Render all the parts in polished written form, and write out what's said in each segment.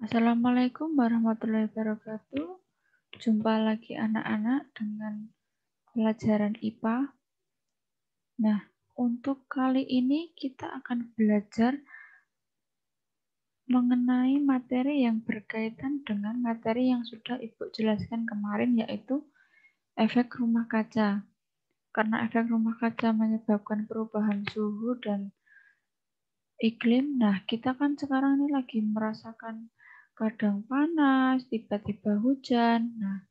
Assalamualaikum warahmatullahi wabarakatuh. Jumpa lagi anak-anak dengan pelajaran IPA. Nah, untuk kali ini kita akan belajar mengenai materi yang berkaitan dengan materi yang sudah Ibu jelaskan kemarin, yaitu efek rumah kaca. Karena efek rumah kaca menyebabkan perubahan suhu dan iklim. Nah, kita kan sekarang ini lagi merasakan kadang panas, tiba-tiba hujan. Nah,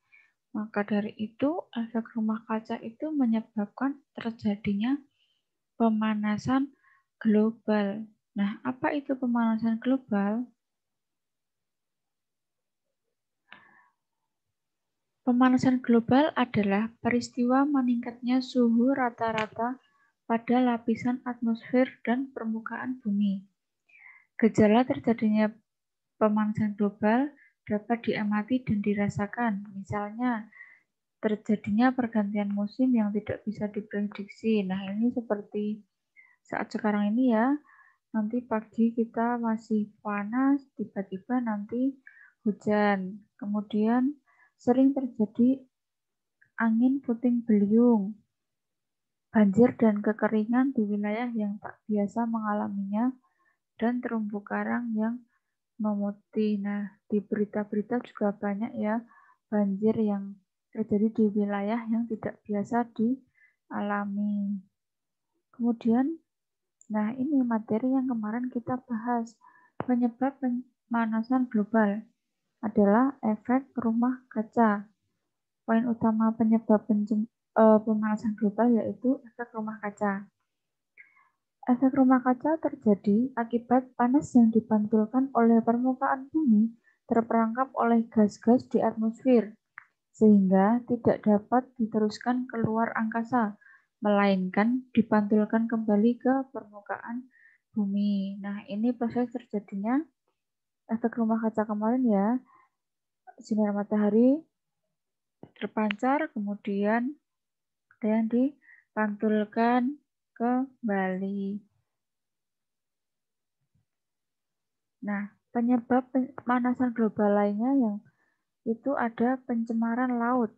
maka dari itu, efek rumah kaca itu menyebabkan terjadinya pemanasan global. Nah, apa itu pemanasan global? Pemanasan global adalah peristiwa meningkatnya suhu rata-rata pada lapisan atmosfer dan permukaan bumi. Gejala terjadinya pemanasan global dapat diamati dan dirasakan, misalnya terjadinya pergantian musim yang tidak bisa diprediksi. Nah, ini seperti saat sekarang ini ya, nanti pagi kita masih panas, tiba-tiba nanti hujan. Kemudian sering terjadi angin puting beliung, banjir dan kekeringan di wilayah yang tak biasa mengalaminya, dan terumbu karang yang memutih. Nah, di berita-berita juga banyak ya banjir yang terjadi di wilayah yang tidak biasa dialami. Kemudian, nah ini materi yang kemarin kita bahas. Penyebab pemanasan global adalah efek rumah kaca. Poin utama penyebab pemanasan global yaitu efek rumah kaca. Efek rumah kaca terjadi akibat panas yang dipantulkan oleh permukaan bumi terperangkap oleh gas-gas di atmosfer, sehingga tidak dapat diteruskan keluar angkasa, melainkan dipantulkan kembali ke permukaan bumi. Nah, ini proses terjadinya efek rumah kaca kemarin ya. Sinar matahari terpancar, kemudian ada yang dipantulkan kembali. Nah, penyebab pemanasan global lainnya yang itu ada pencemaran laut.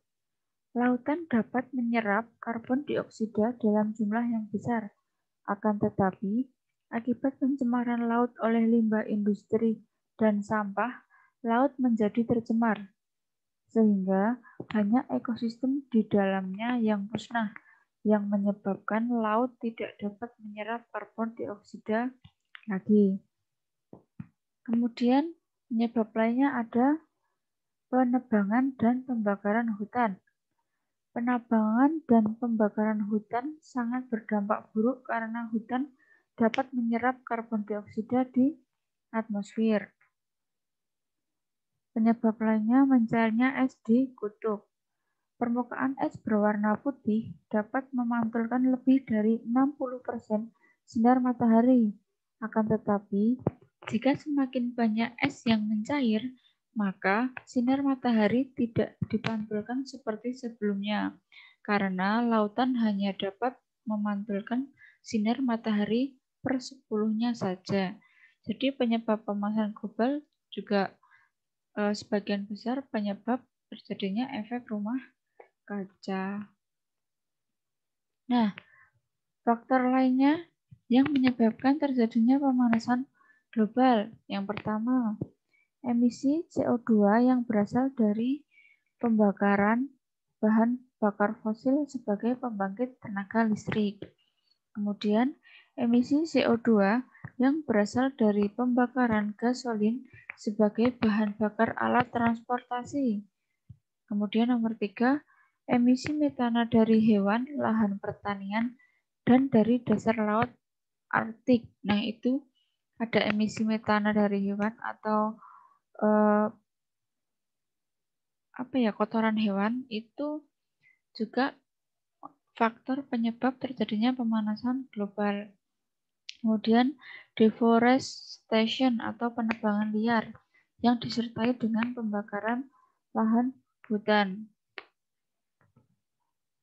Lautan dapat menyerap karbon dioksida dalam jumlah yang besar. Akan tetapi, akibat pencemaran laut oleh limbah industri dan sampah, laut menjadi tercemar, sehingga banyak ekosistem di dalamnya yang musnah, yang menyebabkan laut tidak dapat menyerap karbon dioksida lagi. Kemudian, penyebab lainnya ada penebangan dan pembakaran hutan. Penebangan dan pembakaran hutan sangat berdampak buruk karena hutan dapat menyerap karbon dioksida di atmosfer. Penyebab lainnya mencairnya es di kutub. Permukaan es berwarna putih dapat memantulkan lebih dari 60% sinar matahari. Akan tetapi, jika semakin banyak es yang mencair, maka sinar matahari tidak dipantulkan seperti sebelumnya, karena lautan hanya dapat memantulkan sinar matahari per 10-nya saja. Jadi penyebab pemanasan global juga sebagian besar penyebab terjadinya efek rumah kaca. Nah, faktor lainnya yang menyebabkan terjadinya pemanasan global. Yang pertama, emisi CO2 yang berasal dari pembakaran bahan bakar fosil sebagai pembangkit tenaga listrik. Kemudian, emisi CO2 yang berasal dari pembakaran gasolin sebagai bahan bakar alat transportasi. Kemudian nomor 3, emisi metana dari hewan, lahan pertanian, dan dari dasar laut Arktik. Nah, itu ada emisi metana dari hewan atau kotoran hewan, itu juga faktor penyebab terjadinya pemanasan global. Kemudian deforestation atau penebangan liar yang disertai dengan pembakaran lahan hutan.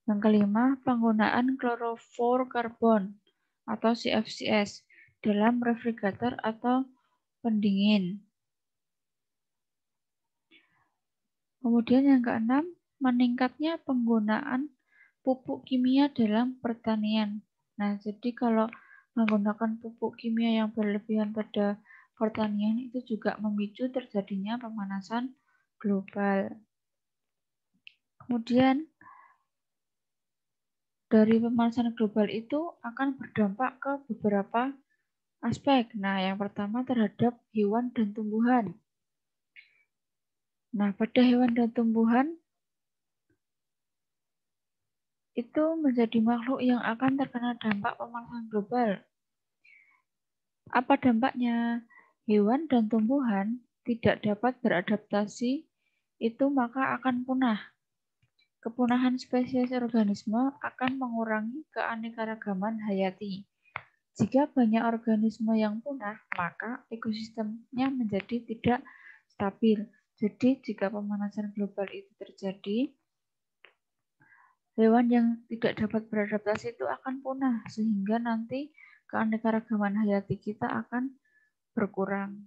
Yang kelima, penggunaan klorofluorkarbon atau CFCs dalam refrigerator atau pendingin. Kemudian yang keenam, meningkatnya penggunaan pupuk kimia dalam pertanian. Nah, jadi kalau menggunakan pupuk kimia yang berlebihan pada pertanian itu juga memicu terjadinya pemanasan global. Kemudian dari pemanasan global itu akan berdampak ke beberapa aspek. Nah, yang pertama terhadap hewan dan tumbuhan. Nah, pada hewan dan tumbuhan itu menjadi makhluk yang akan terkena dampak pemanasan global. Apa dampaknya? Hewan dan tumbuhan tidak dapat beradaptasi, itu maka akan punah. Kepunahan spesies organisme akan mengurangi keanekaragaman hayati. Jika banyak organisme yang punah, maka ekosistemnya menjadi tidak stabil. Jadi, jika pemanasan global itu terjadi, hewan yang tidak dapat beradaptasi itu akan punah, sehingga nanti keanekaragaman hayati kita akan berkurang.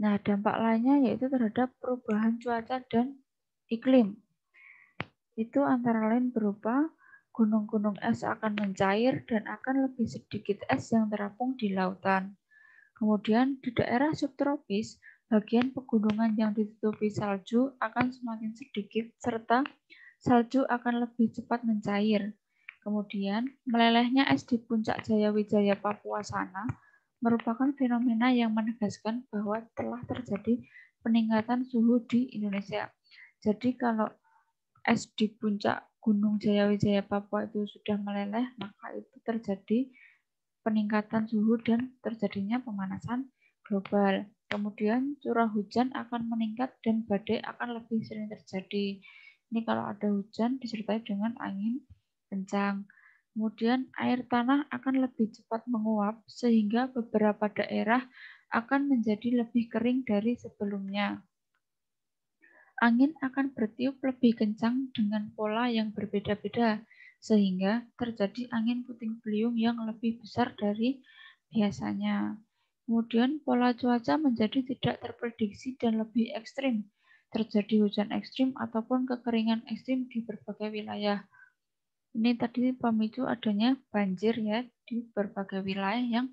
Nah, dampak lainnya yaitu terhadap perubahan cuaca dan iklim. Itu antara lain berupa gunung-gunung es akan mencair dan akan lebih sedikit es yang terapung di lautan. Kemudian di daerah subtropis, bagian pegunungan yang ditutupi salju akan semakin sedikit serta salju akan lebih cepat mencair. Kemudian, melelehnya es di puncak Jayawijaya Papua sana merupakan fenomena yang menegaskan bahwa telah terjadi peningkatan suhu di Indonesia. Jadi kalau es di puncak Gunung Jayawijaya Papua itu sudah meleleh, maka itu terjadi peningkatan suhu dan terjadinya pemanasan global. Kemudian curah hujan akan meningkat dan badai akan lebih sering terjadi. Ini kalau ada hujan disertai dengan angin kencang. Kemudian air tanah akan lebih cepat menguap sehingga beberapa daerah akan menjadi lebih kering dari sebelumnya. Angin akan bertiup lebih kencang dengan pola yang berbeda-beda, sehingga terjadi angin puting beliung yang lebih besar dari biasanya. Kemudian pola cuaca menjadi tidak terprediksi dan lebih ekstrim. Terjadi hujan ekstrim ataupun kekeringan ekstrim di berbagai wilayah. Ini tadi pemicu adanya banjir ya di berbagai wilayah yang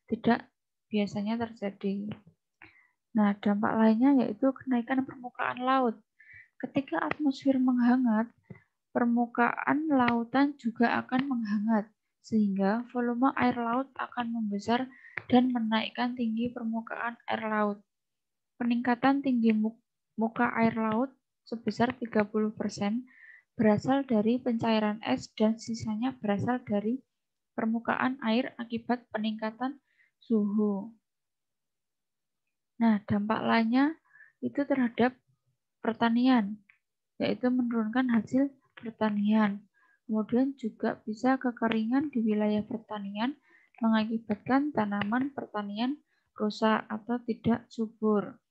tidak biasanya terjadi. Nah, dampak lainnya yaitu kenaikan permukaan laut. Ketika atmosfer menghangat, permukaan lautan juga akan menghangat, sehingga volume air laut akan membesar dan menaikkan tinggi permukaan air laut. Peningkatan tinggi muka air laut sebesar 30% berasal dari pencairan es dan sisanya berasal dari permukaan air akibat peningkatan suhu. Nah, dampak lainnya itu terhadap pertanian, yaitu menurunkan hasil pertanian. Kemudian juga bisa kekeringan di wilayah pertanian mengakibatkan tanaman pertanian rusak atau tidak subur.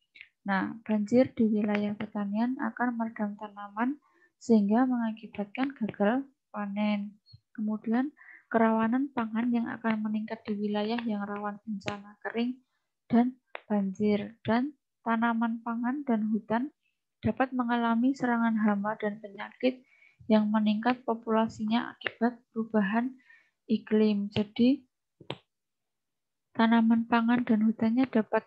Nah, banjir di wilayah pertanian akan meredam tanaman sehingga mengakibatkan gagal panen. Kemudian kerawanan pangan yang akan meningkat di wilayah yang rawan bencana kering dan banjir, dan tanaman pangan dan hutan dapat mengalami serangan hama dan penyakit yang meningkat populasinya akibat perubahan iklim. Jadi, tanaman pangan dan hutannya dapat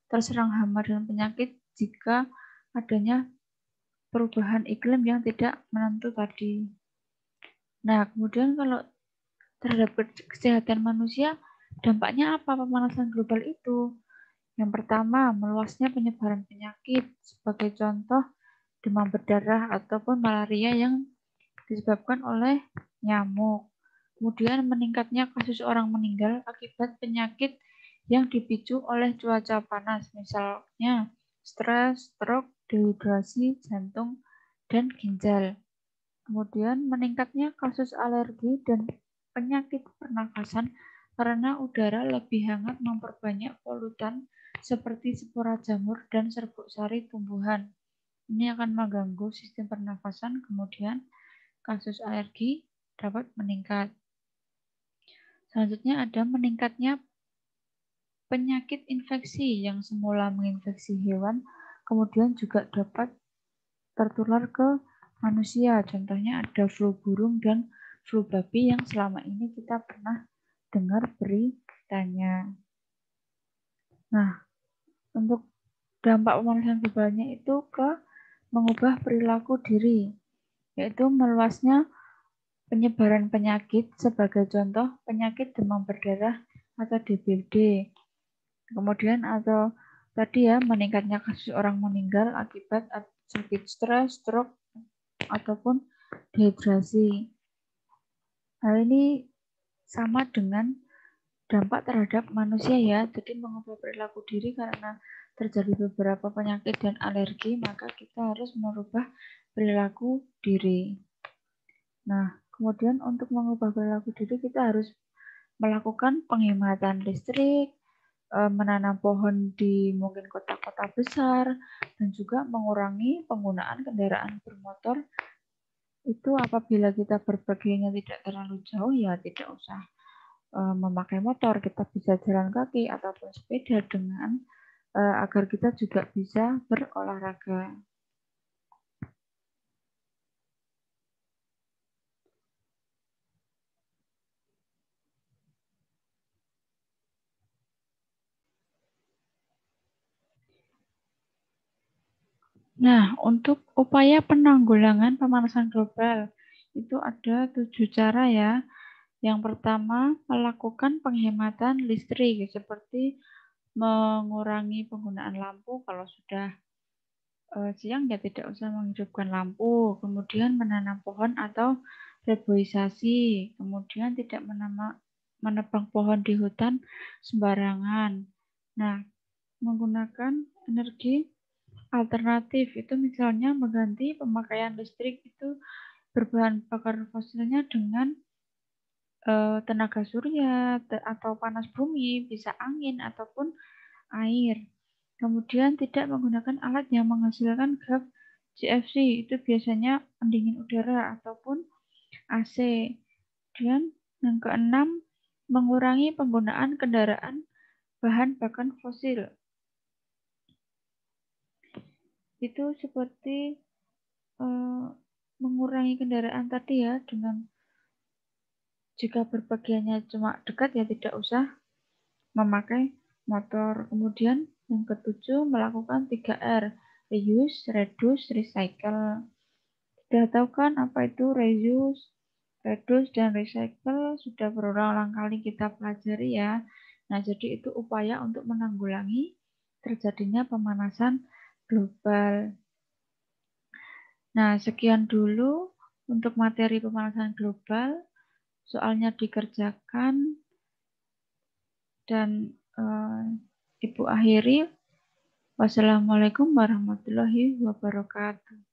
terserang hama dan penyakit jika adanya perubahan iklim yang tidak menentu tadi. Nah, kemudian kalau terhadap kesehatan manusia, dampaknya apa pemanasan global itu? Yang pertama, meluasnya penyebaran penyakit, sebagai contoh demam berdarah ataupun malaria yang disebabkan oleh nyamuk. Kemudian meningkatnya kasus orang meninggal akibat penyakit yang dipicu oleh cuaca panas, misalnya stres, stroke, dehidrasi, jantung, dan ginjal. Kemudian meningkatnya kasus alergi dan penyakit pernafasan karena udara lebih hangat memperbanyak polutan seperti spora jamur dan serbuk sari tumbuhan. Ini akan mengganggu sistem pernafasan, kemudian kasus alergi dapat meningkat. Selanjutnya ada meningkatnya penyakit infeksi yang semula menginfeksi hewan, kemudian juga dapat tertular ke manusia. Contohnya ada flu burung dan flu babi yang selama ini kita pernah dengar beritanya. Nah, untuk dampak pemanasan globalnya itu ke mengubah perilaku diri, yaitu meluasnya penyebaran penyakit, sebagai contoh penyakit demam berdarah atau DBD. Kemudian atau tadi ya, meningkatnya kasus orang meninggal akibat sakit stres, stroke, ataupun dehidrasi. Hal ini sama dengan dampak terhadap manusia ya, jadi mengubah perilaku diri karena terjadi beberapa penyakit dan alergi, maka kita harus merubah perilaku diri. Nah, kemudian untuk mengubah perilaku diri kita harus melakukan penghematan listrik, menanam pohon di mungkin kota-kota besar, dan juga mengurangi penggunaan kendaraan bermotor. Itu apabila kita berpergiannya tidak terlalu jauh ya tidak usah memakai motor, kita bisa jalan kaki ataupun sepeda dengan agar kita juga bisa berolahraga. Nah, untuk upaya penanggulangan pemanasan global itu ada 7 cara ya. Yang pertama, melakukan penghematan listrik seperti mengurangi penggunaan lampu. Kalau sudah siang ya tidak usah menghidupkan lampu. Kemudian menanam pohon atau reboisasi. Kemudian tidak menebang pohon di hutan sembarangan. Nah, menggunakan energi alternatif itu misalnya mengganti pemakaian listrik itu berbahan bakar fosilnya dengan tenaga surya atau panas bumi, bisa angin ataupun air. Kemudian tidak menggunakan alat yang menghasilkan gas CFC, itu biasanya pendingin udara ataupun AC. Dan yang keenam, mengurangi penggunaan kendaraan bahan bakar fosil. Itu seperti mengurangi kendaraan tadi ya, dengan jika berpergiannya cuma dekat ya tidak usah memakai motor. Kemudian yang ketujuh, melakukan 3R, reuse, reduce, recycle. Sudah tahu kan apa itu reuse, reduce, dan recycle? Sudah berulang-ulang kali kita pelajari ya. Nah, jadi itu upaya untuk menanggulangi terjadinya pemanasan global. Nah, sekian dulu untuk materi pemanasan global. Soalnya dikerjakan dan Ibu akhiri. Wassalamualaikum warahmatullahi wabarakatuh.